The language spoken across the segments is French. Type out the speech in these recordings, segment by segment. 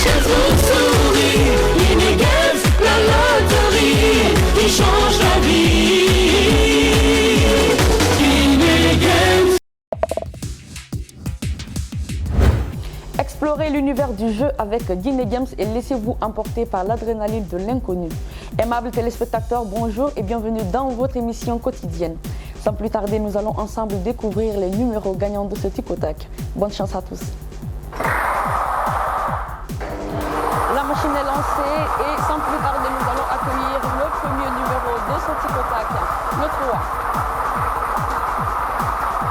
chaises vous sourient. Guinée Games, la loterie qui change la vie. Guinée Games. Explorez l'univers du jeu avec Guinée Games et laissez-vous emporter par l'adrénaline de l'inconnu. Aimables téléspectateurs, bonjour et bienvenue dans votre émission quotidienne. Sans plus tarder, nous allons ensemble découvrir les numéros gagnants de ce tic au tac. Bonne chance à tous. La machine est lancée et sans plus tarder, nous allons accueillir le premier numéro de ce tic au tac, le 3.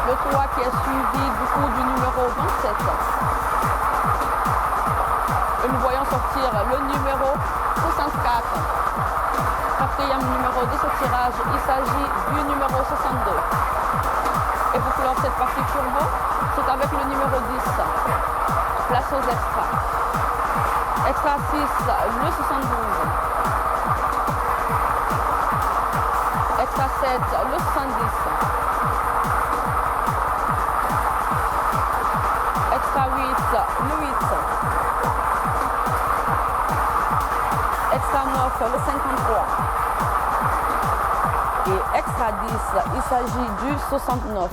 Le 3 qui est suivi du coup du numéro 27. Et nous voyons sortir le numéro 64. Quatrième numéro de ce tirage, il s'agit du numéro 62. Et pour clore cette partie turbo, c'est avec le numéro 10. Place aux extras. Extra 6, le 72. Extra 7, le 70. Extra 8, le 8. Extra 9, le 53. Et extra 10, il s'agit du 69.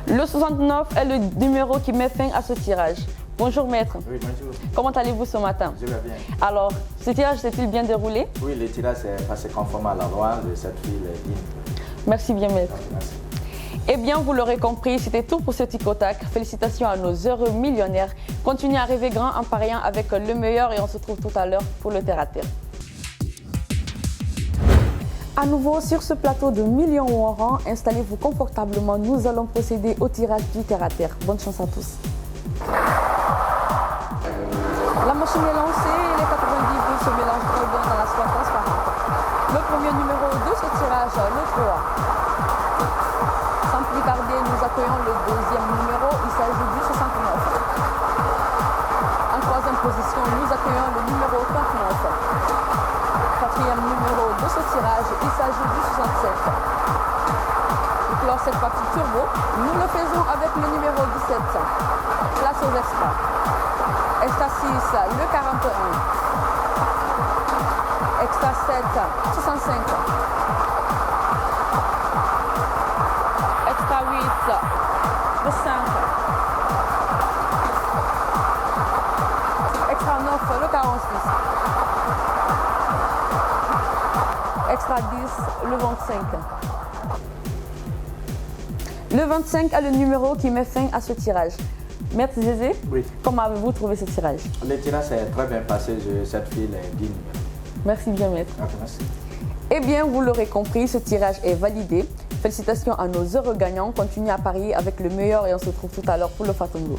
Le 69 est le numéro qui met fin à ce tirage. Bonjour maître. Oui, bonjour. Comment allez-vous ce matin? Je vais bien. Alors, ce tirage s'est-il bien déroulé? Oui, le tirage s'est passé conforme à la loi de cette fille digne. Merci bien maître. Merci. Eh bien, vous l'aurez compris, c'était tout pour ce tic au tac. Félicitations à nos heureux millionnaires. Continuez à rêver grand en pariant avec le meilleur et on se trouve tout à l'heure pour le terre à terre. À nouveau sur ce plateau de millions en rang, installez-vous confortablement. Nous allons procéder au tirage du terre à terre. Bonne chance à tous. La machine est lancée et les 90 boules se mélangent très bien dans la soie transparente. Le premier numéro de ce tirage, le 3. Sans plus tarder, nous accueillons le deuxième numéro, il s'agit du 69. En troisième position, nous accueillons le numéro 39. Quatrième numéro de ce tirage, il s'agit du 67. Pour clore cette partie turbo, nous le faisons avec le numéro 17. Place aux extras. Extra 6, le 41. Extra 7, 65. Extra 8, le 5. Extra 9, le 46. Extra 10, le 25. Le 25 est le numéro qui met fin à ce tirage. Maître Zézé, oui. Comment avez-vous trouvé ce tirage? Le tirage s'est très bien passé, cette fille est digne. Merci bien maître. Ok, merci. Eh bien, vous l'aurez compris, ce tirage est validé. Félicitations à nos heureux gagnants. Continuez à parier avec le meilleur et on se retrouve tout à l'heure pour le Fatongo.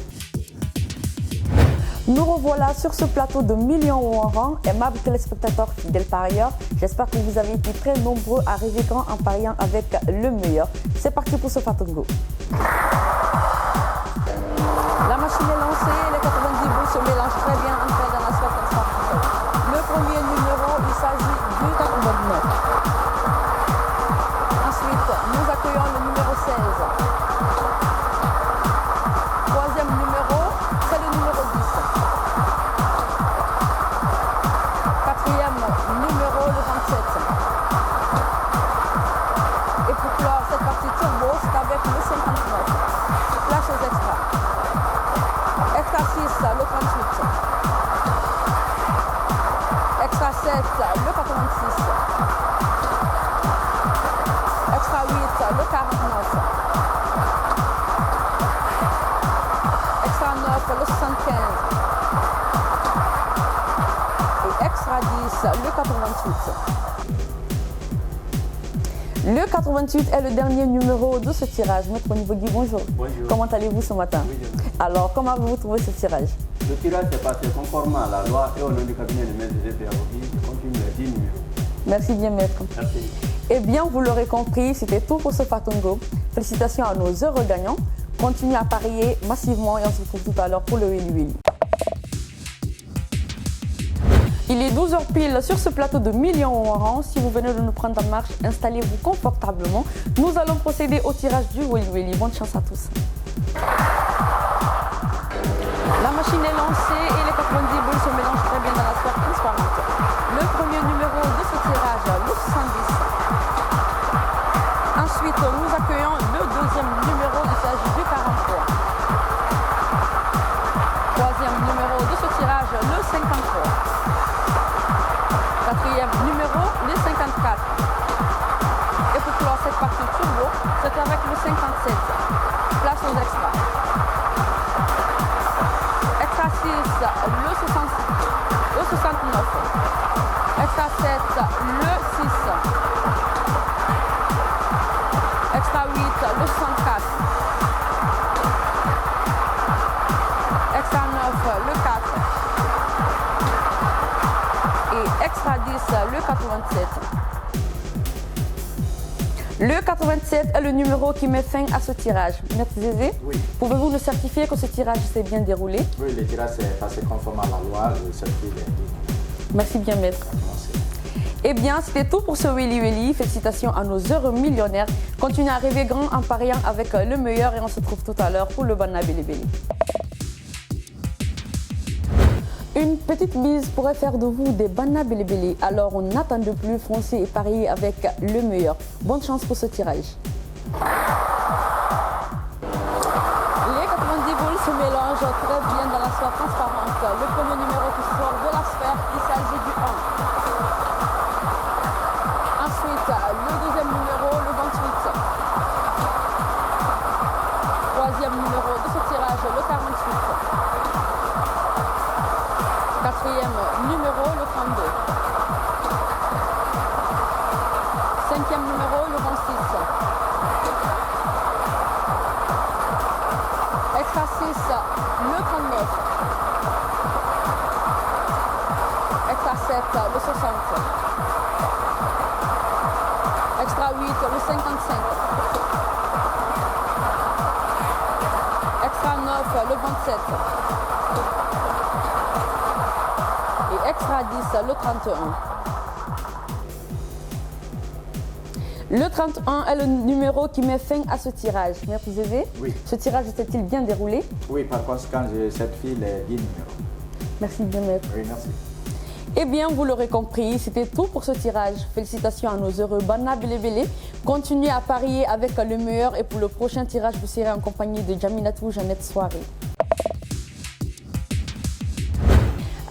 Nous revoilà sur ce plateau de millions en rang. Aimables téléspectateurs fidèles parieurs, j'espère que vous avez été très nombreux à rêver grand en pariant avec le meilleur. C'est parti pour ce Fatongo. La machine est lancée, les 90 boules se mélangent très bien entrées dans la soie transparente. Le premier numéro, il s'agit du 89. Ensuite, nous accueillons le numéro 16. Troisième numéro, c'est le numéro 10. Quatrième numéro, le 27. Et pour clore cette partie turbo, c'est avec le 59. Place aux extras. Extra 6, le 38. Extra 7, le 86. Extra 8, le 49. Extra 9, le 75. Et extra 10, le 88. Le 88 est le dernier numéro de ce tirage. Maître Onibogui, bonjour. Bonjour. Comment allez-vous ce matin? Oui, bien. Alors, comment avez-vous trouvé ce tirage? Le tirage s'est passé conformément à la loi et au nom du cabinet de maître de Pédagogie, je continue les 10 numéros. Merci bien, maître. Merci. Eh bien, vous l'aurez compris, c'était tout pour ce Fatongo. Félicitations à nos heureux gagnants. Continuez à parier massivement et on se retrouve tout à l'heure pour le Willy Willy. Il est 12h pile sur ce plateau de millions en rang. Si vous venez de nous prendre en marche, installez-vous confortablement. Nous allons procéder au tirage du Willy Willy. Bonne chance à tous. La machine est lancée et les 90 boules se mélangent très bien dans la sphère transparente. Le premier numéro de ce tirage, le 70. Ensuite, nous accueillons le deuxième numéro, il s'agit du 43. Troisième numéro de ce tirage, le 53. Quatrième numéro, le 54. Et pour clore cette partie turbo, c'est avec le 57. Place aux extras. Extra 6, le 69. Extra 7, le 6. Extra 8, le 64. Extra 9, le 4. Et extra 10, le 87. Le 87 est le numéro qui met fin à ce tirage. Maître Zézé, oui. Pouvez-vous nous certifier que ce tirage s'est bien déroulé? Oui, le tirage s'est passé conformément à la loi, le certifié est bien. Merci bien, maître. Merci. Eh bien, c'était tout pour ce Willy Willy. Félicitations à nos heureux millionnaires. Continuez à rêver grand en pariant avec le meilleur et on se retrouve tout à l'heure pour le Banna Bilibili. Une petite mise pourrait faire de vous des Banna Bilibili. Alors, on n'attend de plus, foncez et pariez avec le meilleur. Bonne chance pour ce tirage. Les 90 boules se mélangent très bien dans la sphère transparente. Le premier numéro qui sort de la sphère, il s'agit du 1. Ensuite, le deuxième numéro, le 28. Troisième numéro de ce tirage, le 48. Quatrième numéro, le 32. Cinquième numéro, le 26. Extra 6, le 39. Extra 7, le 60. Extra 8, le 55. Extra 9, le 27. Et extra 10, le 31. Le 31 est le numéro qui met fin à ce tirage. Maître Zézé, oui. Ce tirage s'est-il bien déroulé? Oui, par conséquent, je certifie les 10 numéros. Merci bien, maître. Oui, merci. Eh bien, vous l'aurez compris, c'était tout pour ce tirage. Félicitations à nos heureux Banna Bilibili. Continuez à parier avec le meilleur et pour le prochain tirage, vous serez en compagnie de Jaminatou Jeannette Soirée.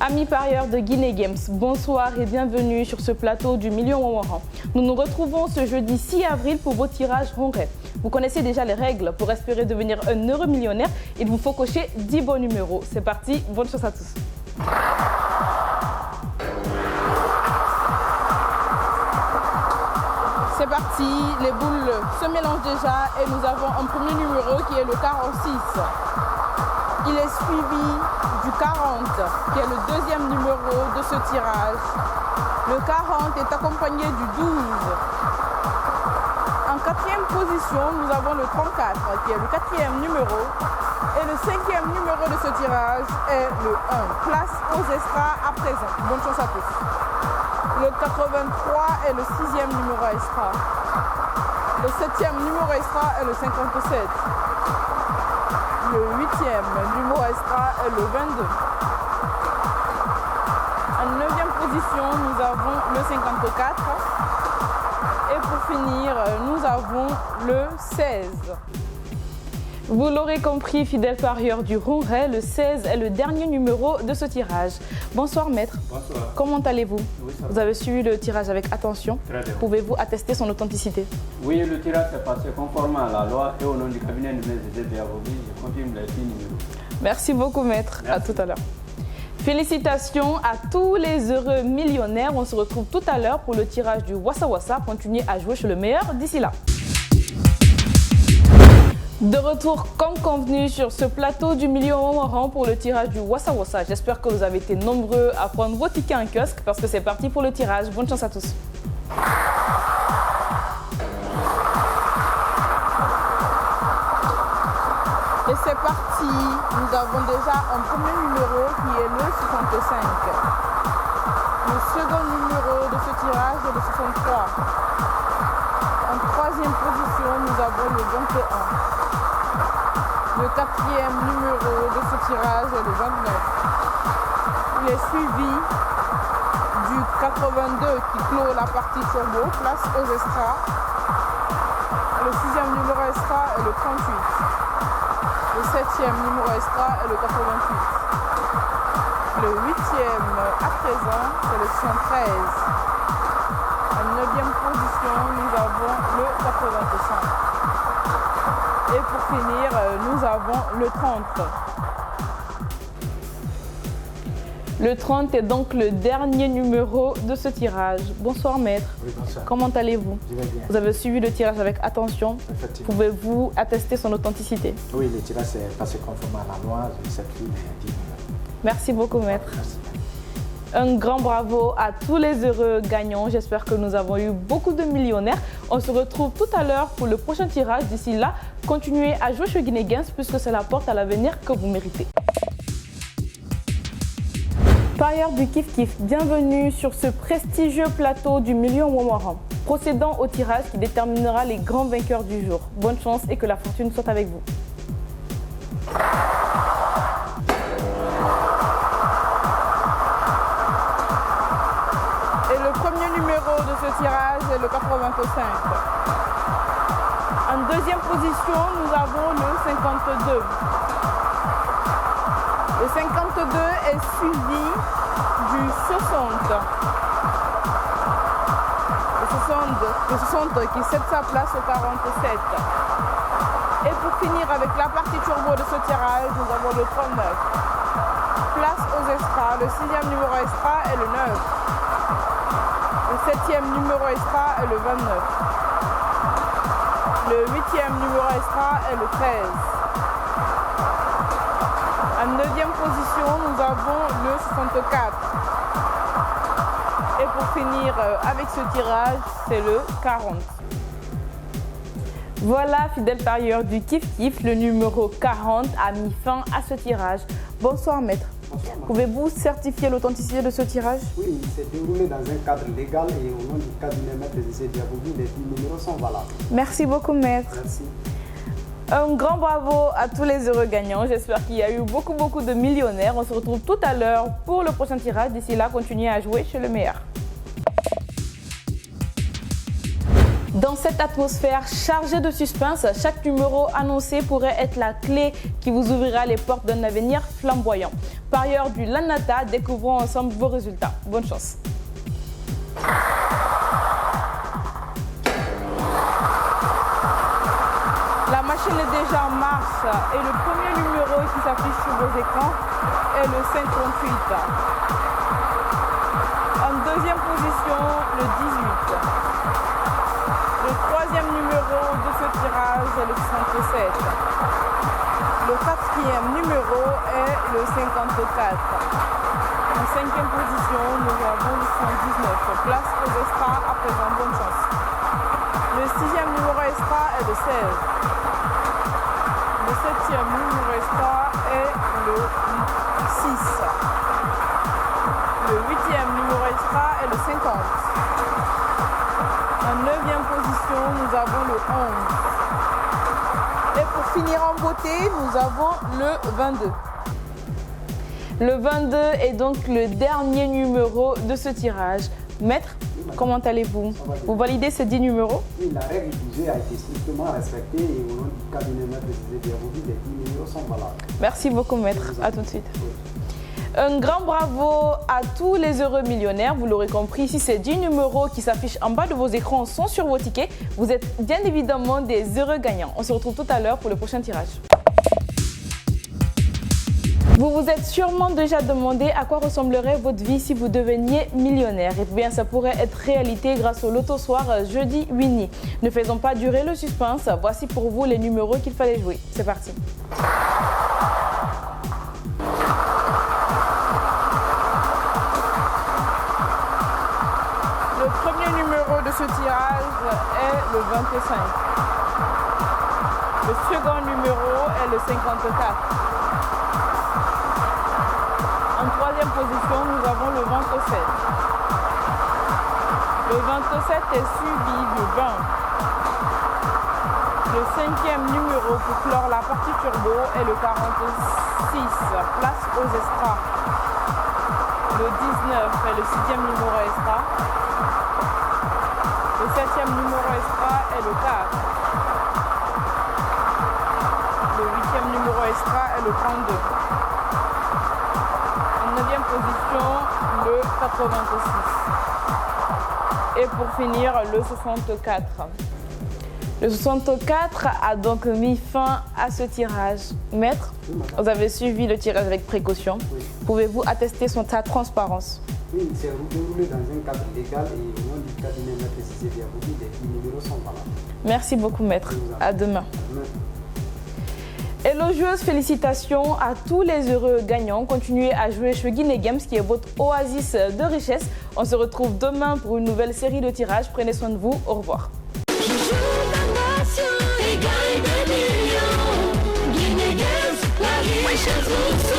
Amis parieurs de Guinée Games, bonsoir et bienvenue sur ce plateau du Million Wawaran. Nous nous retrouvons ce jeudi 6 avril pour vos tirages Ronray. Vous connaissez déjà les règles pour espérer devenir un heureux millionnaire. Il vous faut cocher 10 bons numéros. C'est parti, bonne chance à tous. C'est parti, les boules se mélangent déjà et nous avons un premier numéro qui est le 46. Il est suivi du 40 qui est le deuxième numéro de ce tirage. Le 40 est accompagné du 12. En quatrième position, nous avons le 34 qui est le quatrième numéro. Et le cinquième numéro de ce tirage est le 1. Place aux extras à présent. Bonne chance à tous. Le 83 est le sixième numéro extra. Le septième numéro extra est le 57. Le huitième numéro extra est le 22. En neuvième position, nous avons le 54. Et pour finir, nous avons le 16. Vous l'aurez compris, fidèles parieurs du Ronray, le 16 est le dernier numéro de ce tirage. Bonsoir maître. Bonsoir. Comment allez-vous? Oui, ça va. Vous avez suivi le tirage avec attention. Très bien. Pouvez-vous attester son authenticité? Oui, le tirage s'est passé conformément à la loi et au nom du cabinet de maître Zézé Avogi, je confirme les 10 numéros. Merci beaucoup maître. Merci. À tout à l'heure. Félicitations à tous les heureux millionnaires. On se retrouve tout à l'heure pour le tirage du Wassa Wassa. Continuez à jouer chez le meilleur d'ici là. De retour comme convenu sur ce plateau du Million Wawaran pour le tirage du Wassa Wassa. J'espère que vous avez été nombreux à prendre vos tickets en kiosque parce que c'est parti pour le tirage. Bonne chance à tous. Et c'est parti, nous avons déjà un premier numéro qui est le 65. Le second numéro de ce tirage est le 63. En troisième position, nous avons le 21. Le quatrième numéro de ce tirage est le 29. Il est suivi du 82 qui clôt la partie turbo, place aux extras. Le sixième numéro extra est le 38. Le septième numéro extra est le 88. Le huitième à présent, c'est le 113. En neuvième position, nous avons le 85. Et pour finir, nous avons le 30. Le 30 est donc le dernier numéro de ce tirage. Bonsoir maître. Oui, bonsoir. Comment allez-vous? Je vais bien. Vous avez suivi le tirage avec attention. Effectivement. Pouvez-vous attester son authenticité? Oui, le tirage s'est passé conformément à la loi. Le circuit est 10 numéros. Merci beaucoup maître. Merci. Un grand bravo à tous les heureux gagnants. J'espère que nous avons eu beaucoup de millionnaires. On se retrouve tout à l'heure pour le prochain tirage. D'ici là, continuez à jouer chez Guinée Games puisque c'est la porte à l'avenir que vous méritez. Parieurs du Kif Kif, bienvenue sur ce prestigieux plateau du million Womaran. Procédons au tirage qui déterminera les grands vainqueurs du jour. Bonne chance et que la fortune soit avec vous. Et le premier numéro de ce tirage est le 85. En deuxième position, nous avons le 52. Le 52 est suivi du 60. Le 60 qui cède sa place au 47. Et pour finir avec la partie turbo de ce tirage, nous avons le 39. Place aux extras. Le sixième numéro extra est le 9. Le septième numéro extra est le 29. Le huitième numéro extra est le 13. En neuvième position, nous avons le 64. Et pour finir avec ce tirage, c'est le 40. Voilà, fidèles parieurs du Kif Kif, le numéro 40 a mis fin à ce tirage. Bonsoir maître. Bonsoir, madame. Pouvez-vous certifier l'authenticité de ce tirage? Oui, il s'est déroulé dans un cadre légal et au nom du cabinet maître Zizé Diabougui, les 10 numéros sont valables. Merci beaucoup maître. Merci. Un grand bravo à tous les heureux gagnants. J'espère qu'il y a eu beaucoup de millionnaires. On se retrouve tout à l'heure pour le prochain tirage. D'ici là, continuez à jouer chez le meilleur. Dans cette atmosphère chargée de suspense, chaque numéro annoncé pourrait être la clé qui vous ouvrira les portes d'un avenir flamboyant. Parieurs du Lanata, découvrons ensemble vos résultats. Bonne chance. La machine est déjà en marche et le premier numéro qui s'affiche sur vos écrans est le 58. En deuxième position, le 18. Le troisième numéro de ce tirage est le 67. Le quatrième numéro est le 54. En cinquième position, nous avons le 119. Place aux extras à présent, bonne chance. Le sixième numéro extra est le 16. Le septième numéro extra est le 6. Le huitième numéro extra est le 50. En neuvième position, nous avons le 11. Et pour finir en beauté, nous avons le 22. Le 22 est donc le dernier numéro de ce tirage. Maître, comment allez-vous? Vous validez ces 10 numéros? Oui, la règle du jeu a été strictement respectée et au nom du cabinet maître Zizé Diabougui, les 10 numéros sont valables. Merci beaucoup maître. À tout de suite. Un grand bravo à tous les heureux millionnaires. Vous l'aurez compris, si ces 10 numéros qui s'affichent en bas de vos écrans sont sur vos tickets, vous êtes bien évidemment des heureux gagnants. On se retrouve tout à l'heure pour le prochain tirage. Vous vous êtes sûrement déjà demandé à quoi ressemblerait votre vie si vous deveniez millionnaire. Et bien, ça pourrait être réalité grâce au Loto Soir jeudi Winnie. Ne faisons pas durer le suspense. Voici pour vous les numéros qu'il fallait jouer. C'est parti. Le premier numéro de ce tirage est le 25. Le second numéro est le 54. En troisième position, nous avons le 27. Le 27 est suivi du 20. Le le 5e numéro pour clore la partie turbo est le 46, place aux extras. Le 19 est le 6e numéro extra. Le 7e numéro extra est le 4. Le 8e numéro extra est le 32. En 9e position, le 86. Et pour finir, le 64. Le 64 a donc mis fin à ce tirage. Maître, vous avez suivi le tirage avec précaution. Oui. Pouvez-vous attester sa transparence? Oui, c'est déroulé dans un cadre légal et au nom du cabinet Maître Cissé Diaboudi, les numéros sont valables. Merci beaucoup, maître. À demain. Demain. Élogieuses félicitations à tous les heureux gagnants. Continuez à jouer chez Guinée Games, qui est votre oasis de richesse. On se retrouve demain pour une nouvelle série de tirages. Prenez soin de vous. Au revoir. Je joue la nation et gagne des millions. Guinée Games, la richesse vous